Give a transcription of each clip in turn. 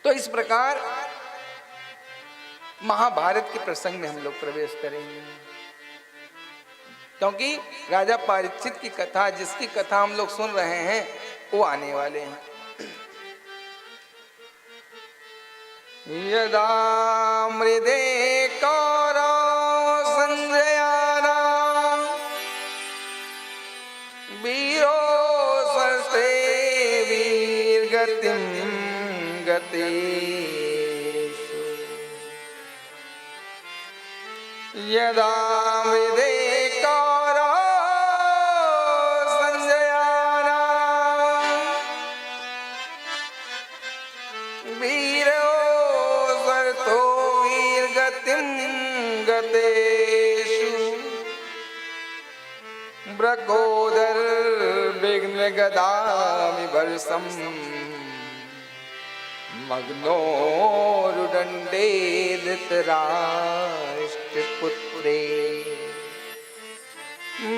तो इस प्रकार महाभारत के प्रसंग में हम लोग प्रवेश करेंगे, क्योंकि राजा परीक्षित की कथा, जिसकी कथा हम लोग सुन रहे हैं, वो आने वाले हैं। यदा मृदे कौरव संजयाना वीरो सरसे वीरगतिं गतेषु यदा मृदे कौरव संजयाना वीरो सरतो वीरगतिं गतेषु ब्रकोदर विघ्न गदामि वर्षम मग्नो रुदंडे धृतराष्ट्रपुत्रे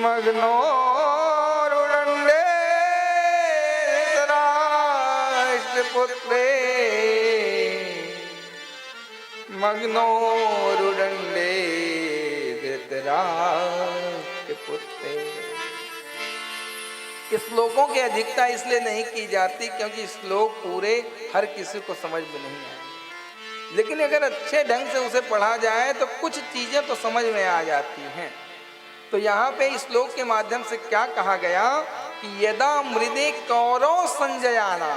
मग्नो रुदंडे धृतराष्ट्रपुत्रे मग्नो रुदंडे धृतराष्ट्रपुत्रे। श्लोकों की अधिकता इसलिए नहीं की जाती क्योंकि श्लोक पूरे हर किसी को समझ में नहीं आए, लेकिन अगर अच्छे ढंग से उसे पढ़ा जाए तो कुछ चीजें तो समझ में आ जाती हैं। तो यहाँ पे इस श्लोक के माध्यम से क्या कहा गया कि यदा मृदे कौरव संजयाना,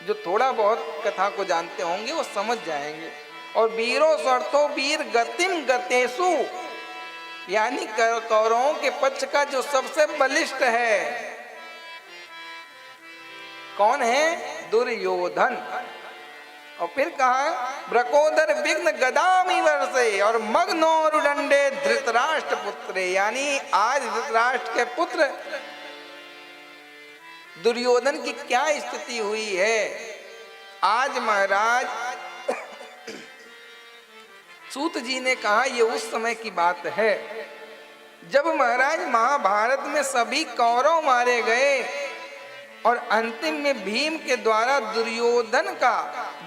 जो थोड़ा बहुत कथा को जानते होंगे वो समझ जाएंगे। और वीरो सर्थो वीर गतिम गतेषु, यानी कौरवों के पक्ष का जो सबसे बलिष्ठ है कौन है? दुर्योधन। और फिर कहा ब्रकोदर विघ्न गदामि वर्षे और मग्नो रुदंडे धृतराष्ट्र पुत्रे, यानी आज धृतराष्ट्र के पुत्र दुर्योधन की क्या स्थिति हुई है। आज महाराज सूत जी ने कहा ये उस समय की बात है जब महाराज महाभारत में सभी कौरव मारे गए और अंतिम में भीम के द्वारा दुर्योधन का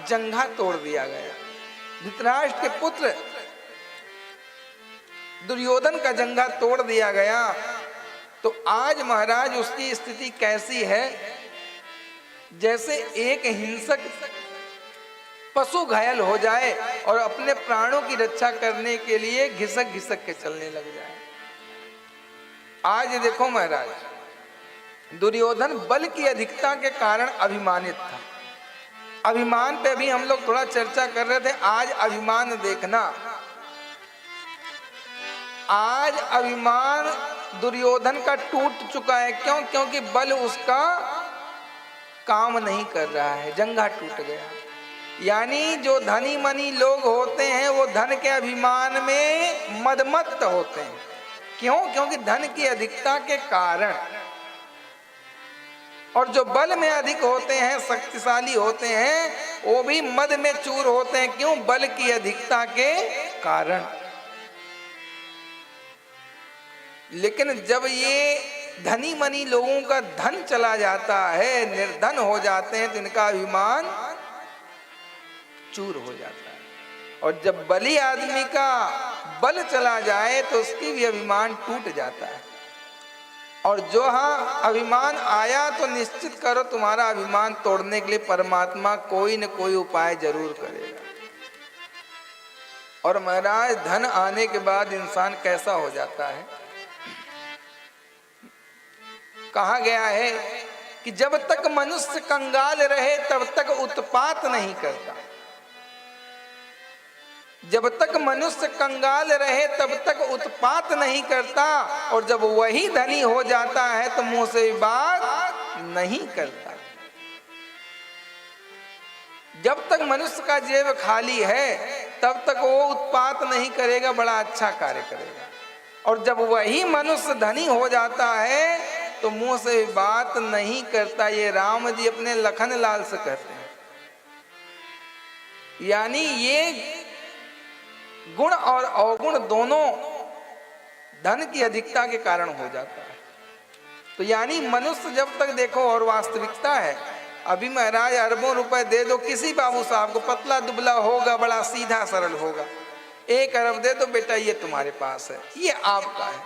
जंघा तोड़ दिया गया। धृतराष्ट्र के पुत्र दुर्योधन का जंघा तोड़ दिया गया। तो आज महाराज उसकी स्थिति कैसी है? जैसे एक हिंसक पशु घायल हो जाए और अपने प्राणों की रक्षा करने के लिए घिसक घिसक के चलने लग जाए। आज देखो महाराज, दुर्योधन बल की अधिकता के कारण अभिमानित था। अभिमान पे भी हम लोग थोड़ा चर्चा कर रहे थे। आज अभिमान देखना, आज अभिमान दुर्योधन का टूट चुका है। क्यों? क्योंकि बल उसका काम नहीं कर रहा है, जंघा टूट गया। यानी जो धनी मनी लोग होते हैं वो धन के अभिमान में मदमत्त होते हैं। क्यों? क्योंकि धन की अधिकता के कारण। और जो बल में अधिक होते हैं, शक्तिशाली होते हैं, वो भी मद में चूर होते हैं। क्यों? बल की अधिकता के कारण। लेकिन जब ये धनी मनी लोगों का धन चला जाता है, निर्धन हो जाते हैं, तो इनका अभिमान चूर हो जाता है। और जब बली आदमी का बल चला जाए तो उसकी भी अभिमान टूट जाता है। और जो हाँ अभिमान आया तो निश्चित करो तुम्हारा अभिमान तोड़ने के लिए परमात्मा कोई न कोई उपाय जरूर करेगा। और महाराज धन आने के बाद इंसान कैसा हो जाता है? कहा गया है कि जब तक मनुष्य कंगाल रहे तब तक उत्पात नहीं करता। जब तक मनुष्य कंगाल रहे तब तक उत्पात नहीं करता। और जब वही धनी हो जाता है तो मुंह से बात नहीं करता। जब तक मनुष्य का जेब खाली है तब तक वो उत्पात नहीं करेगा, बड़ा अच्छा कार्य करेगा। और जब वही मनुष्य धनी हो जाता है तो मुंह से बात नहीं करता। ये राम जी अपने लखन लाल से कहते हैं। यानी ये गुण और अवगुण दोनों धन की अधिकता के कारण हो जाता है। तो यानी मनुष्य जब तक देखो, और वास्तविकता है, अभी महाराज अरबों रुपए दे दो किसी बाबू साहब को, पतला दुबला होगा, बड़ा सीधा सरल होगा, 1 अरब दे दो, बेटा ये तुम्हारे पास है, ये आपका है।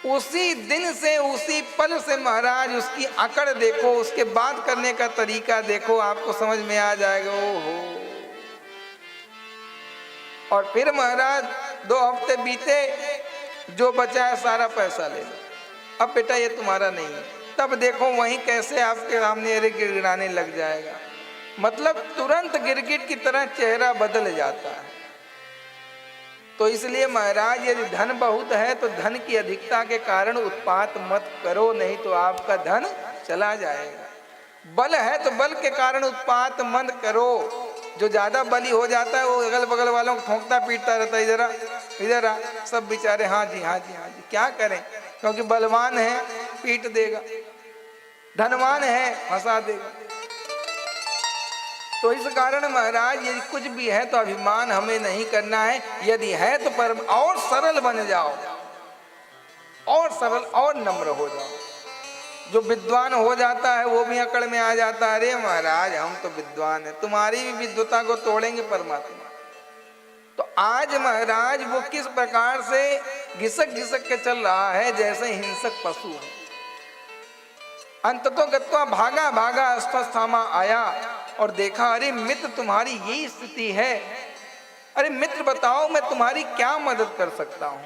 उसी दिन से, उसी पल से महाराज उसकी अकड़ देखो, उसके बात करने का तरीका देखो, आपको समझ में आ जाएगा। ओहो। और फिर महाराज 2 हफ्ते बीते, जो बचा है सारा पैसा ले लो, अब बेटा ये तुम्हारा नहीं है। तब देखो वहीं कैसे आपके सामने अरे गिड़गिड़ाने लग जाएगा। मतलब तुरंत गिरगिट की तरह चेहरा बदल जाता है। तो इसलिए महाराज यदि धन बहुत है तो धन की अधिकता के कारण उत्पात मत करो, नहीं तो आपका धन चला जाएगा। बल है तो बल के कारण उत्पात मत करो। जो ज्यादा बली हो जाता है वो अगल बगल वालों को ठोंकता पीटता रहता है, इधर आ इधर आ, सब बेचारे हाँ जी हाँ जी हाँ जी, क्या करें, क्योंकि बलवान है पीट देगा, धनवान है फंसा देगा। तो इस कारण महाराज यदि कुछ भी है तो अभिमान हमें नहीं करना है। यदि है तो पर और सरल बन जाओ, और सरल और नम्र हो जाओ। जो विद्वान हो जाता है वो भी अकड़ में आ जाता है, अरे महाराज हम तो विद्वान हैं, तुम्हारी भी विद्वता को तोड़ेंगे परमात्मा। तो आज महाराज वो किस प्रकार से घिसक घिसक के चल रहा है जैसे हिंसक पशु है। अंततो गत्वा भागा भागा अश्वस्थामा आया और देखा, अरे मित्र तुम्हारी यही स्थिति है, अरे मित्र बताओ मैं तुम्हारी क्या मदद कर सकता हूं।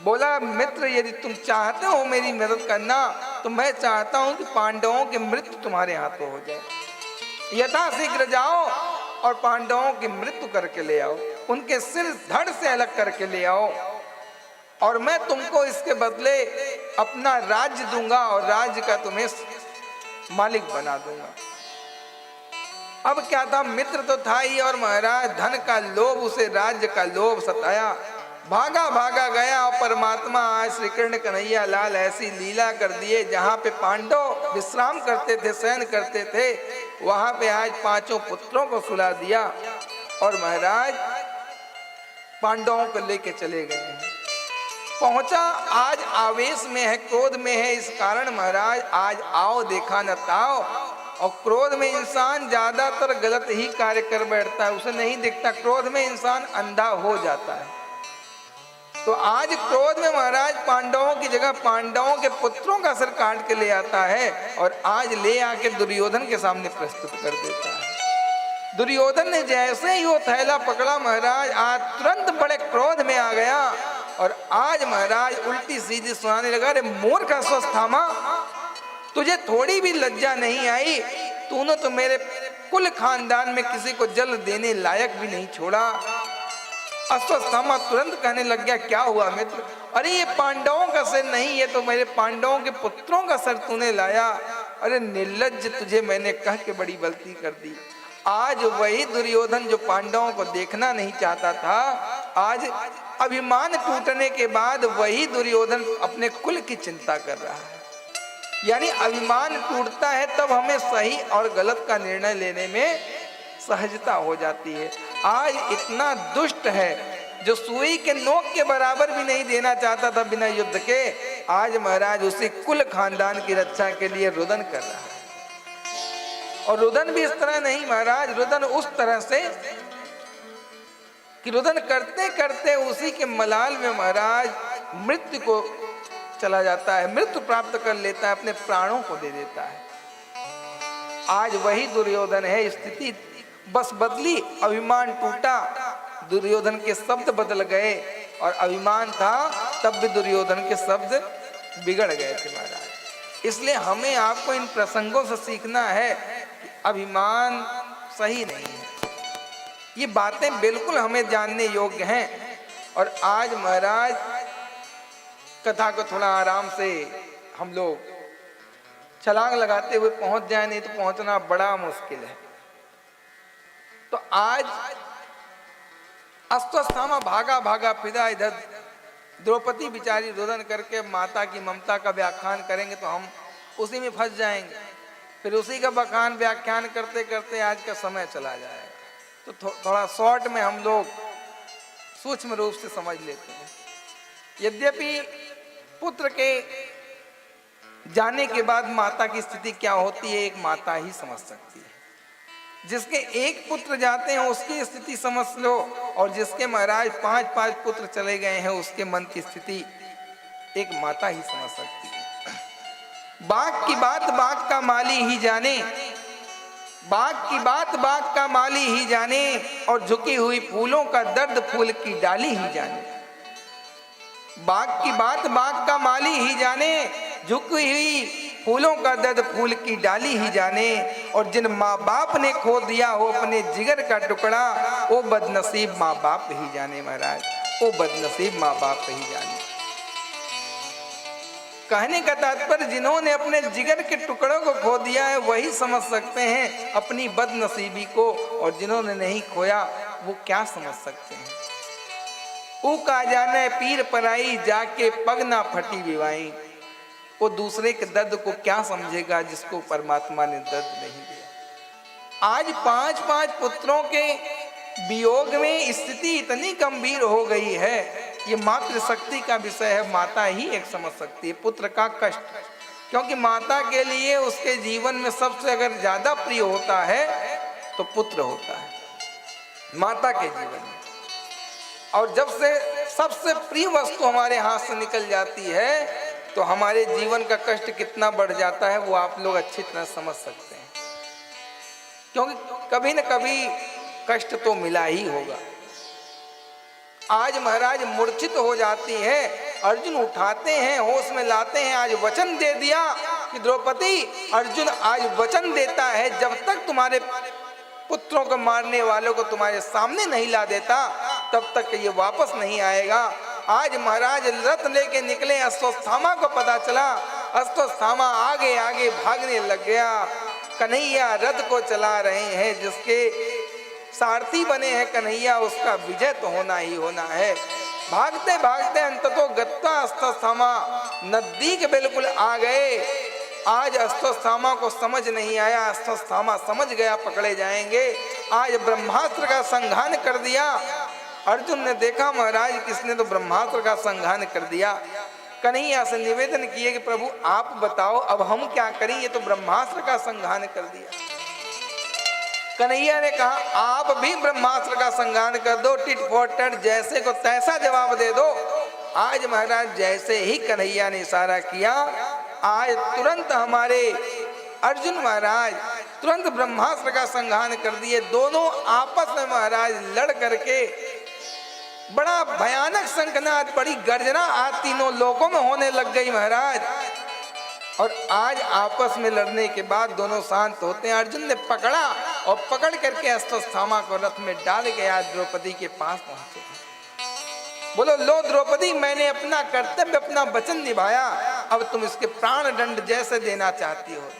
बोला, मित्र यदि तुम चाहते हो मेरी मदद करना तो मैं चाहता हूं कि पांडवों की मृत्यु तुम्हारे हाथों हो जाए। यथाशीघ्र जाओ और पांडवों की मृत्यु करके ले आओ, उनके सिर धड़ से अलग करके ले आओ, और मैं तुमको इसके बदले अपना राज्य दूंगा और राज्य का तुम्हें मालिक बना दूंगा। अब क्या था, मित्र तो था ही और महाराज धन का लोभ, उसे राज्य का लोभ सताया। भागा भागा गया और परमात्मा आज श्री कृष्ण कन्हैया लाल ऐसी लीला कर दिए, जहाँ पे पांडव विश्राम करते थे, शयन करते थे, वहां पे आज 5 पुत्रों को सुला दिया और महाराज पांडवों को लेके चले गए हैं। पहुंचा, आज आवेश में है, क्रोध में है, इस कारण महाराज आज आओ देखा न ताओ। और क्रोध में इंसान ज्यादातर गलत ही कार्य कर बैठता है, उसे नहीं दिखता, क्रोध में इंसान अंधा हो जाता है। तो आज क्रोध में महाराज पांडवों की जगह पांडवों के पुत्रों का सिर काट के ले आता है और आज ले आके दुर्योधन के सामने प्रस्तुत कर देता है। दुर्योधन ने जैसे ही वो थैला पकड़ा महाराज आज तुरंत बड़े क्रोध में आ गया और आज महाराज उल्टी सीधी सुनाने लगा, अरे मूर्ख अश्वस्थामा, तुझे थोड़ी भी लज्जा नहीं आई, तूने तो मेरे कुल खानदान में किसी को जल देने लायक भी नहीं छोड़ा। अश्वस्थामा तुरंत कहने लग गया, क्या हुआ मित्र, अरे ये पांडवों का सिर नहीं, ये तो मेरे पांडवों के पुत्रों का सिर तूने लाया, अरे निर्लज्ज, तुझे मैंने कह के बड़ी गलती कर दी। आज वही दुर्योधन जो पांडवों को देखना नहीं चाहता था, आज अभिमान टूटने के बाद वही दुर्योधन अपने कुल की चिंता कर रहा है। यानी अभिमान टूटता है तब हमें सही और गलत का निर्णय लेने में सहजता हो जाती है। आज इतना दुष्ट है जो सुई के नोक के बराबर भी नहीं देना चाहता था बिना युद्ध के, आज महाराज उसी कुल खानदान की रक्षा के लिए रुदन कर रहा है। और रुदन भी इस तरह नहीं महाराज, रुदन उस तरह से कि रुदन करते करते उसी के मलाल में महाराज मृत्यु को चला जाता है, मृत्यु प्राप्त कर लेता है, अपने प्राणों को दे देता है। आज वही दुर्योधन है, स्थिति बस बदली, अभिमान टूटा, दुर्योधन के शब्द बदल गए और अभिमान था तब भी दुर्योधन के शब्द बिगड़ गए थे महाराज। इसलिए हमें आपको इन प्रसंगों से सीखना है कि अभिमान सही नहीं है। ये बातें बिल्कुल हमें जानने योग्य हैं। और आज महाराज कथा को थोड़ा आराम से हम लोग छलांग लगाते हुए पहुंच जाए, नहीं तो पहुंचना बड़ा मुश्किल है। तो आज अश्वस्थामा भागा भागा फिदा, इधर द्रौपदी बिचारी रोदन करके माता की ममता का व्याख्यान करेंगे तो हम उसी में फंस जाएंगे, फिर उसी का बखान व्याख्यान करते करते आज का समय चला जाएगा। तो थोड़ा शॉर्ट में हम लोग सूक्ष्म रूप से समझ लेते हैं। यद्यपि पुत्र के जाने के बाद माता की स्थिति क्या होती है एक माता ही समझ सकती है। जिसके एक पुत्र जाते हैं उसकी स्थिति समझ लो, और जिसके महाराज 5-5 पुत्र चले गए हैं उसके मन की स्थिति एक माता ही समझ सकती है। बाग की बात बाग का माली ही जाने, बाग की बात बाग का माली ही जाने, और झुकी हुई फूलों का दर्द फूल की डाली ही जाने। बाग की बात बाग का माली ही जाने, झुकी हुई फूलों का दर्द फूल की डाली ही जाने, और जिन माँ बाप ने खो दिया हो अपने जिगर का टुकड़ा, वो बदनसीब माँ बाप ही जाने महाराज, वो बदनसीब माँ बाप ही जाने। कहने का तात्पर्य जिन्होंने अपने जिगर के टुकड़ों को खो दिया है वही समझ सकते हैं अपनी बदनसीबी को, और जिन्होंने नहीं खोया वो क्या समझ सकते हैं। ऊ का जाने पीर पराई जाके पग ना फटी विवाई, वो दूसरे के दर्द को क्या समझेगा जिसको परमात्मा ने दर्द नहीं दिया। आज 5-5 पुत्रों के वियोग में स्थिति इतनी गंभीर हो गई है, ये मातृ शक्ति का विषय है, माता ही एक समझ सकती है पुत्र का कष्ट, क्योंकि माता के लिए उसके जीवन में सबसे अगर ज्यादा प्रिय होता है तो पुत्र होता है माता के जीवन में। और जब से सबसे प्रिय वस्तु हमारे हाथ से निकल जाती है तो हमारे जीवन का कष्ट कितना बढ़ जाता है वो आप लोग अच्छी तरह समझ सकते हैं, क्योंकि कभी न कभी कष्ट तो मिला ही होगा। आज महाराज मूर्छित हो जाती है, अर्जुन उठाते हैं, होश में लाते हैं। आज वचन दे दिया कि द्रौपदी, अर्जुन आज वचन देता है जब तक तुम्हारे पुत्रों को मारने वालों को तुम्हारे सामने नहीं ला देता तब तक ये वापस नहीं आएगा। आज महाराज रथ लेके निकले, अश्वत्थामा को पता चला, अश्वत्थामा आगे आगे भागने लग गया। कन्हैया रथ को चला रहे हैं, जिसके सारथी बने हैं कन्हैया, उसका विजय तो होना ही होना है। भागते भागते अंततः गत्ता अश्वत्थामा नदी के बिल्कुल आ गए। आज अश्वत्थामा को समझ नहीं आया, अश्वत्थामा समझ गया पकड़े जाएंगे। आज ब्रह्मास्त्र का संघान कर दिया। अर्जुन ने देखा महाराज किसने तो ब्रह्मास्त्र का संघान कर दिया। कन्हैया से निवेदन किए कि प्रभु आप बताओ अब हम क्या करें, ये तो ब्रह्मास्त्र का संघान कर दिया। कन्हैया ने कहा आप भी ब्रह्मास्त्र का संघान कर दो, टिट फॉर टैट, जैसे को तैसा जवाब दे दो। आज महाराज जैसे ही कन्हैया ने इशारा किया, आज तुरंत हमारे अर्जुन महाराज तुरंत ब्रह्मास्त्र का संघान कर दिए। दोनों आपस में महाराज लड़ करके बड़ा भयानक शंखनाद, बड़ी गर्जना आज तीनों लोगों में होने लग गई महाराज। और आज आपस में लड़ने के बाद दोनों शांत होते हैं। अर्जुन ने पकड़ा और पकड़ करके अश्वत्थामा को रथ में डाल के आज द्रौपदी के पास पहुंचे। बोलो लो द्रौपदी, मैंने अपना कर्तव्य अपना वचन निभाया, अब तुम इसके प्राण दंड जैसे देना चाहती हो।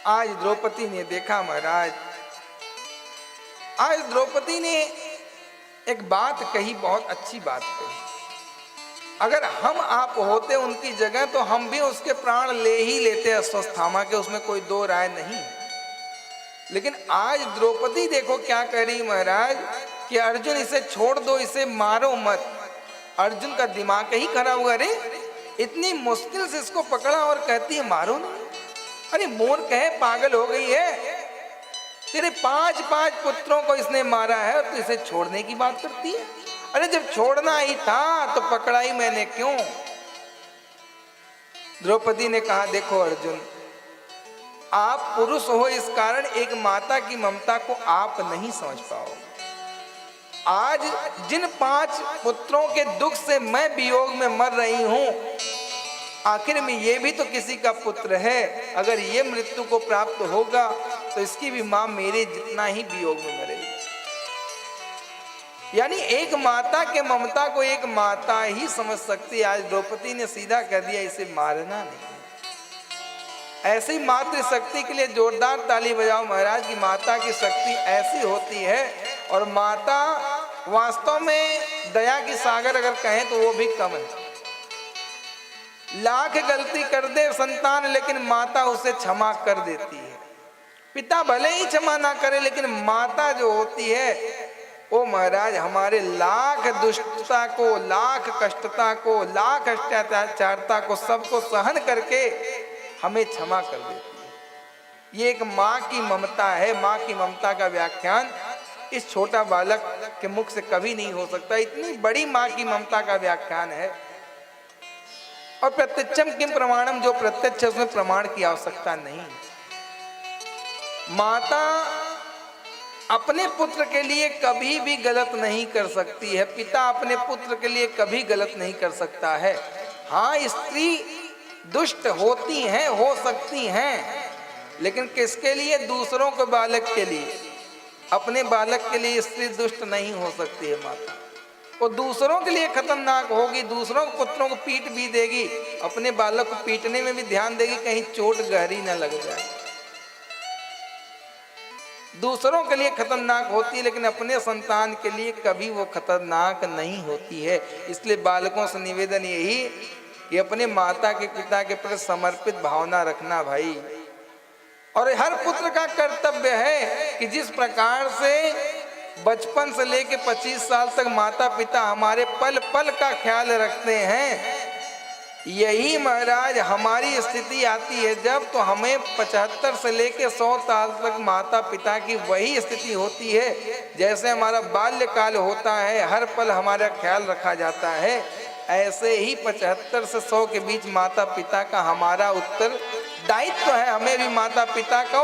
आज द्रौपदी ने देखा महाराज, आज द्रौपदी ने एक बात कही, बहुत अच्छी बात कही। अगर हम आप होते उनकी जगह तो हम भी उसके प्राण ले ही लेते अश्वत्थामा के, उसमें कोई दो राय नहीं। लेकिन आज द्रौपदी देखो क्या कह रही महाराज कि अर्जुन इसे छोड़ दो, इसे मारो मत। अर्जुन का दिमाग ही खराब हुआ, अरे इतनी मुश्किल से इसको पकड़ा और कहती है मारो नहीं। अरे मोर कहे पागल हो गई है, तेरे 5-5 पुत्रों को इसने मारा है और तू इसे छोड़ने की बात करती है। अरे जब छोड़ना ही था तो पकड़ा ही मैंने क्यों। द्रौपदी ने कहा देखो अर्जुन, आप पुरुष हो इस कारण एक माता की ममता को आप नहीं समझ पाओ। आज जिन 5 पुत्रों के दुख से मैं वियोग में मर रही हूं, आखिर में ये भी तो किसी का पुत्र है। अगर ये मृत्यु को प्राप्त होगा तो इसकी भी मां मेरे जितना ही वियोग में मरेगी। यानी एक माता के ममता को एक माता ही समझ सकती है। आज द्रौपदी ने सीधा कह दिया इसे मारना नहीं। ऐसी मातृ शक्ति के लिए जोरदार ताली बजाओ महाराज की। माता की शक्ति ऐसी होती है, और माता वास्तव में दया की सागर अगर कहें तो वो भी कम है। लाख गलती कर दे संतान लेकिन माता उसे क्षमा कर देती है। पिता भले ही क्षमा ना करे लेकिन माता जो होती है ओ महाराज हमारे लाख दुष्टता को, लाख कष्टता को, लाख अत्याचारता को सबको सहन करके हमें क्षमा कर देती है। ये एक माँ की ममता है। माँ की ममता का व्याख्यान इस छोटा बालक के मुख से कभी नहीं हो सकता। इतनी बड़ी माँ की ममता का व्याख्यान है। और प्रत्यक्षम किम प्रमाणम, जो प्रत्यक्ष उसमें प्रमाण की आवश्यकता नहीं। माता अपने पुत्र के लिए कभी भी गलत नहीं कर सकती है। पिता अपने पुत्र के लिए कभी गलत नहीं कर सकता है। हाँ, स्त्री दुष्ट होती हैं, हो सकती हैं, लेकिन किसके लिए? दूसरों के बालक के लिए। अपने बालक के लिए स्त्री दुष्ट नहीं हो सकती है माता। वो दूसरों के लिए खतरनाक होगी, दूसरों के पुत्रों को पीट भी देगी, अपने बालक को पीटने में भी ध्यान देगी कहीं चोट गहरी न लग जाए। दूसरों के लिए खतरनाक होती है, लेकिन अपने संतान के लिए कभी वो खतरनाक नहीं होती है। इसलिए बालकों से निवेदन यही कि अपने माता के पिता के प्रति समर्पित भावना रखना भाई। और हर पुत्र का कर्तव्य है कि जिस प्रकार से बचपन से लेकर 25 साल तक माता पिता हमारे पल पल का ख्याल रखते हैं, यही महाराज हमारी स्थिति आती है जब, तो हमें 75 से लेकर 100 साल तक माता पिता की वही स्थिति होती है। जैसे हमारा बाल्यकाल होता है, हर पल हमारा ख्याल रखा जाता है, ऐसे ही 75 से 100 के बीच माता पिता का हमारा उत्तर दायित्व है। हमें भी माता पिता को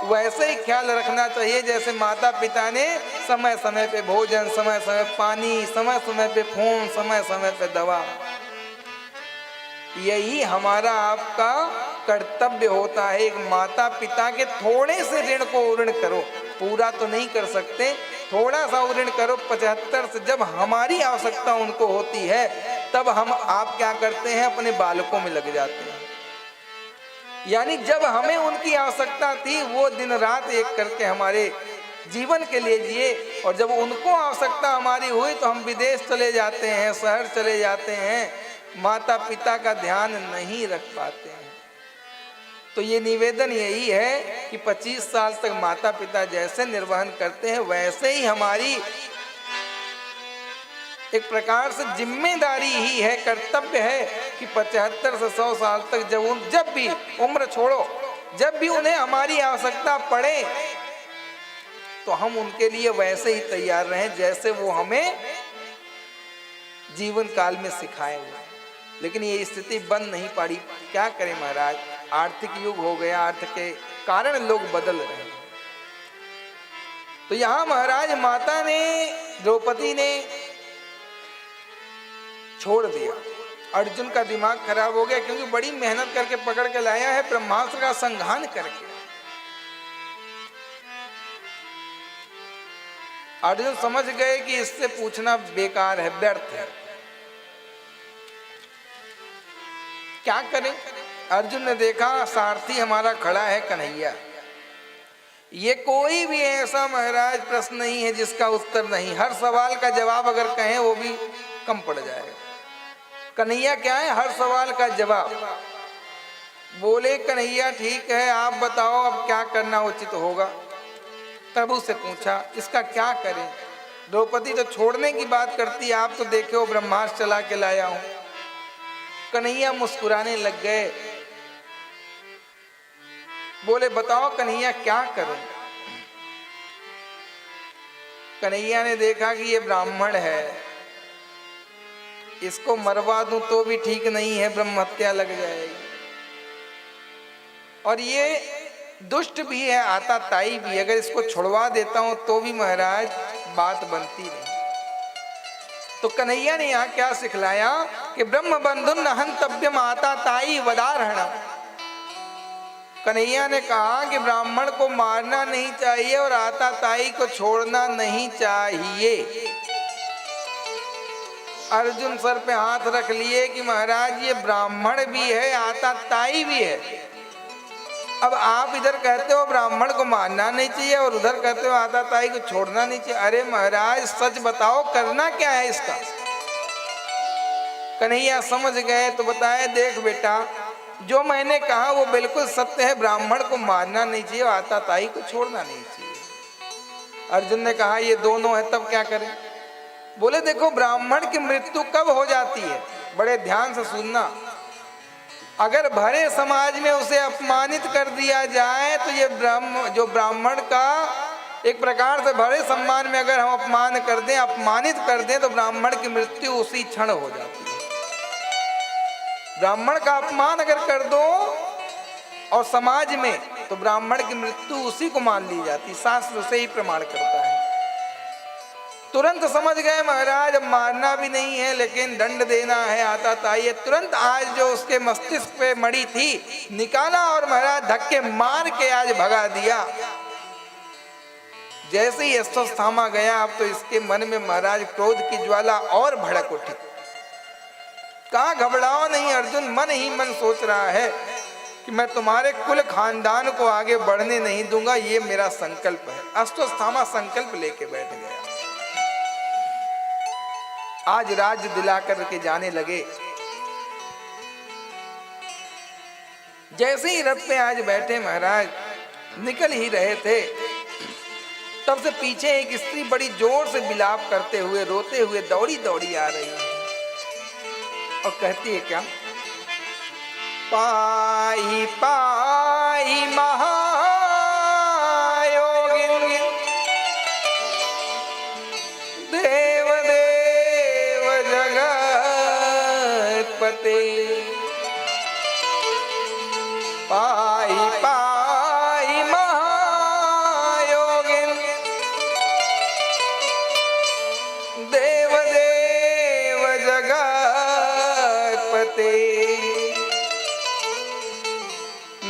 वैसे ही ख्याल रखना चाहिए जैसे माता पिता ने समय समय पे भोजन, समय समय पानी, समय समय पे फोन, समय समय पे दवा। यही हमारा आपका कर्तव्य होता है। एक माता पिता के थोड़े से ऋण को ऋण करो, पूरा तो नहीं कर सकते, थोड़ा सा ऋण करो। 75 से जब हमारी आवश्यकता उनको होती है, तब हम आप क्या करते हैं? अपने बालकों में लग जाते हैं। यानी जब हमें उनकी आवश्यकता थी, वो दिन रात एक करके हमारे जीवन के लिए जिए, और जब उनको आवश्यकता हमारी हुई तो हम विदेश चले जाते हैं, शहर चले जाते हैं, माता पिता का ध्यान नहीं रख पाते हैं। तो ये निवेदन यही है कि 25 साल तक माता पिता जैसे निर्वहन करते हैं, वैसे ही हमारी एक प्रकार से जिम्मेदारी ही है, कर्तव्य है कि 75 से 100 साल तक जब भी उम्र छोड़ो, जब भी उन्हें हमारी आवश्यकता पड़े, तो हम उनके लिए वैसे ही तैयार रहें जैसे वो हमें जीवन काल में सिखाए हुए। लेकिन ये स्थिति बन नहीं पाड़ी। क्या करें महाराज, आर्थिक युग हो गया, अर्थ के कारण लोग बदल रहे हैं। तो यहां महाराज माता ने, द्रौपदी ने छोड़ दिया। अर्जुन का दिमाग खराब हो गया, क्योंकि बड़ी मेहनत करके पकड़ के लाया है, ब्रह्मास्त्र का संघान करके। अर्जुन समझ गए कि इससे पूछना बेकार है, व्यर्थ है। क्या करें? अर्जुन ने देखा सारथी हमारा खड़ा है कन्हैया। ये कोई भी ऐसा महाराज प्रश्न नहीं है जिसका उत्तर नहीं, हर सवाल का जवाब अगर कहें वो भी कम पड़ जाएगा। कन्हैया क्या है? हर सवाल का जवाब। बोले कन्हैया ठीक है, आप बताओ अब क्या करना उचित होगा। तब उससे पूछा इसका क्या करें? द्रौपदी तो छोड़ने की बात करती, आप तो देखे हो ब्रह्मास्त्र चला के लाया हूं। कन्हैया मुस्कुराने लग गए, बोले बताओ कन्हैया क्या करूं? कन्हैया ने देखा कि ये ब्राह्मण है, इसको मरवा दूं तो भी ठीक नहीं है, ब्रह्म हत्या लग जाएगी, और ये दुष्ट भी है, आताताई भी, अगर इसको छुड़वा देता हूं तो भी महाराज बात बनती नहीं। तो कन्हैया ने यहाँ क्या सिखलाया कि ब्रह्म बंधुन न हंतव्यम आताताई वदारहणम। कन्हैया ने कहा कि ब्राह्मण को मारना नहीं चाहिए और आताताई को छोड़ना नहीं चाहिए। अर्जुन सर पे हाथ रख लिए कि महाराज ये ब्राह्मण भी है, आताताई भी है। अब आप इधर कहते हो ब्राह्मण को मारना नहीं चाहिए और उधर कहते हो आताताई को छोड़ना नहीं चाहिए। अरे महाराज सच बताओ, करना क्या है इसका? कन्हैया समझ गए तो बताए, देख बेटा जो मैंने कहा वो बिल्कुल सत्य है, ब्राह्मण को मारना नहीं चाहिए, आताताई को छोड़ना नहीं चाहिए। अर्जुन ने कहा ये दोनों है, तब क्या करें? बोले देखो ब्राह्मण की मृत्यु कब हो जाती है, बड़े ध्यान से सुनना। अगर भरे समाज में उसे अपमानित कर दिया जाए तो ये जो ब्राह्मण का एक प्रकार से भरे सम्मान में अगर हम अपमान कर दें, अपमानित कर दें, तो ब्राह्मण की मृत्यु उसी क्षण हो जाती है। ब्राह्मण का अपमान अगर कर दो और समाज में, तो ब्राह्मण की मृत्यु उसी को मान ली जाती। शास्त्र से ही प्रमाण करता है। तुरंत समझ गए महाराज अब मारना भी नहीं है लेकिन दंड देना है, आता था। ये तुरंत आज जो उसके मस्तिष्क पे मड़ी थी निकाला और महाराज धक्के मार के आज भगा दिया। जैसे ही अश्वत्थामा गया, अब तो इसके मन में महाराज क्रोध की ज्वाला और भड़क उठी। कहा घबराओ नहीं अर्जुन, मन ही मन सोच रहा है कि मैं तुम्हारे कुल खानदान को आगे बढ़ने नहीं दूंगा, ये मेरा संकल्प है। अश्वत्थामा संकल्प लेके बैठ गया। आज राज्य दिला करके जाने लगे। जैसे ही रथ पे आज बैठे महाराज निकल ही रहे थे, तब से पीछे एक स्त्री बड़ी जोर से विलाप करते हुए, रोते हुए दौड़ी दौड़ी आ रही है और कहती है क्या? पाही पाही महायोगिनी देव देव जगतपते, पाही पाही महायोगिनी देव देव जगतपते,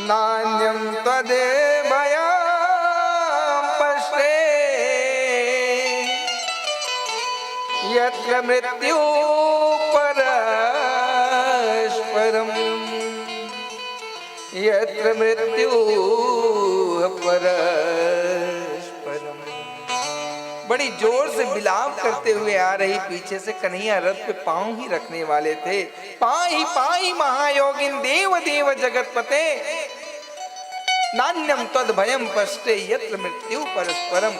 नान्यं त्वदेभयं पश्ये यत्र मृत्यु परस्परम्, यत्र मृत्यु परस्परम्। बड़ी जोर से विलाप करते हुए आ रही पीछे से कन्हैया रथ पे पांव ही रखने वाले थे। पाही पाही महायोगिन देव देव जगतपते, नान्यम तद भयम पश्ये यत्र मृत्यु परस्परम।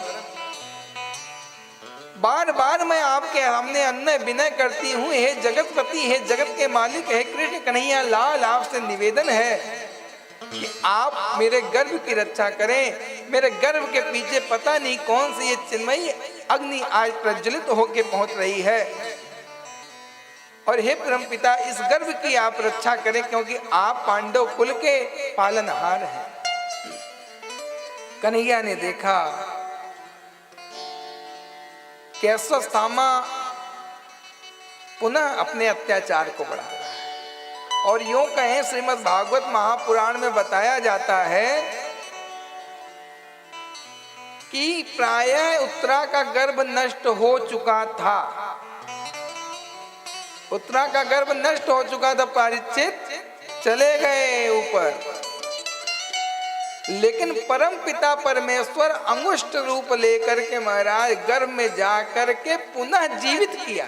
बार बार मैं आपके सामने अन्य विनय करती हूँ, हे जगतपति, हे जगत के मालिक, हे कृष्ण कन्हैया लाल, आपसे निवेदन है कि आप मेरे गर्भ की रक्षा करें। मेरे गर्भ के पीछे पता नहीं कौन सी ये चिन्मयी अग्नि आज प्रज्वलित होके पहुंच रही है, और हे परमपिता इस गर्भ की आप रक्षा करें, क्योंकि आप पांडव कुल के पालनहार हैं। कन्हैया ने देखा कि अश्वत्थामा पुनः अपने अत्याचार को बढ़ा रहा है। और यूं कहें श्रीमद् भागवत महापुराण में बताया जाता है कि प्रायः उत्तरा का गर्भ नष्ट हो चुका था। उत्तरा का गर्भ नष्ट हो चुका था, परीक्षित चले गए ऊपर, लेकिन परम पिता परमेश्वर अंगुष्ठ रूप लेकर के महाराज गर्भ में जाकर के पुनः जीवित किया।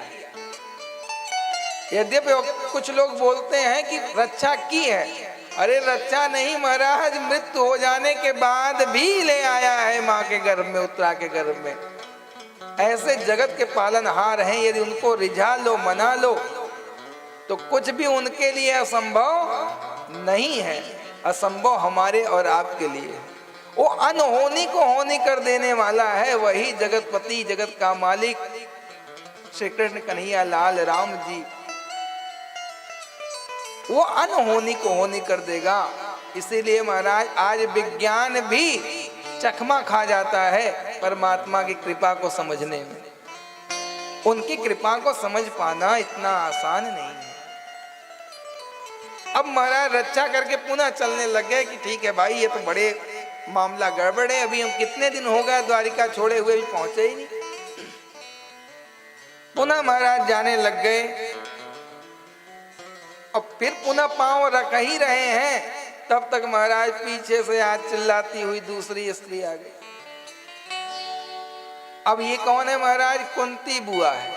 यद्यपि कुछ लोग बोलते हैं कि रक्षा की है, अरे रक्षा नहीं महाराज, मृत्यु हो जाने के बाद भी ले आया है माँ के गर्भ में, उत्तरा के गर्भ में। ऐसे जगत के पालनहार हैं, यदि उनको रिझा लो, मना लो, तो कुछ भी उनके लिए असंभव नहीं है। असंभव हमारे और आपके लिए। वो अनहोनी को होनी कर देने वाला है, वही जगतपति, जगत का मालिक श्री कृष्ण कन्हैया लाल राम जी। वो अनहोनी को होनी कर देगा। इसीलिए महाराज आज विज्ञान भी चकमा खा जाता है परमात्मा की कृपा को समझने में। उनकी कृपा को समझ पाना इतना आसान नहीं है। अब महाराज रक्षा करके पुनः चलने लग गए कि ठीक है भाई, ये तो बड़े मामला गड़बड़ है, अभी हम कितने दिन हो गए द्वारिका छोड़े हुए, भी पहुंचे ही नहीं। पुनः महाराज जाने लग गए और फिर पुनः पांव रख ही रहे हैं, तब तक महाराज पीछे से आज चिल्लाती हुई दूसरी स्त्री आ गई। अब ये कौन है महाराज? कुंती बुआ है।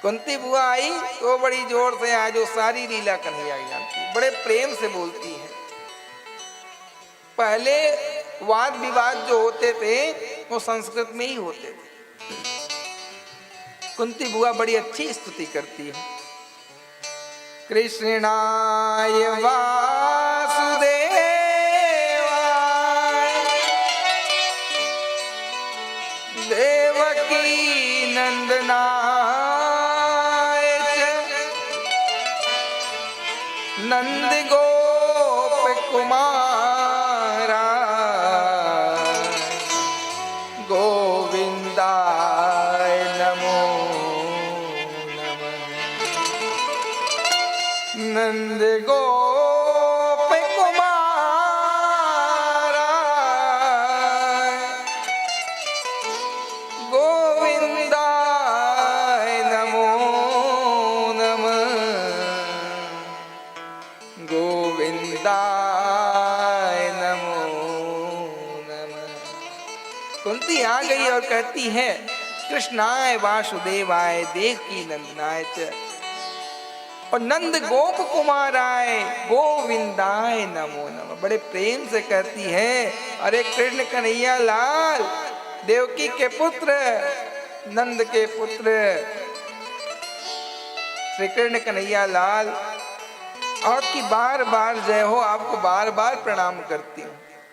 कुंती बुआ आई तो बड़ी जोर से आज वो सारी लीला कन्हैया की जानती, बड़े प्रेम से बोलती है। पहले वाद विवाद जो होते थे वो संस्कृत में ही होते थे। कुंती बुआ बड़ी अच्छी स्तुति करती है। कृष्णाय वासुदेवाय देवकी नंदनाय च नंद गोप कुमारा गोविंदाय नमो नमः। नंद गोप कुमारा गोविंदाय नमो नमः। गोविंदाय नमो नमः। कुंती आ गई और कहती है कृष्णाय वासुदेवाय देवकी नंदनाय च और नंद गोप कुमाराय गोविंदाय नमो नमः। बड़े प्रेम से कहती है अरे कृष्ण कन्हैया लाल, देवकी के पुत्र, नंद के पुत्र श्री कृष्ण कन्हैया लाल, आपकी बार बार जय हो, आपको बार बार प्रणाम करती हूँ।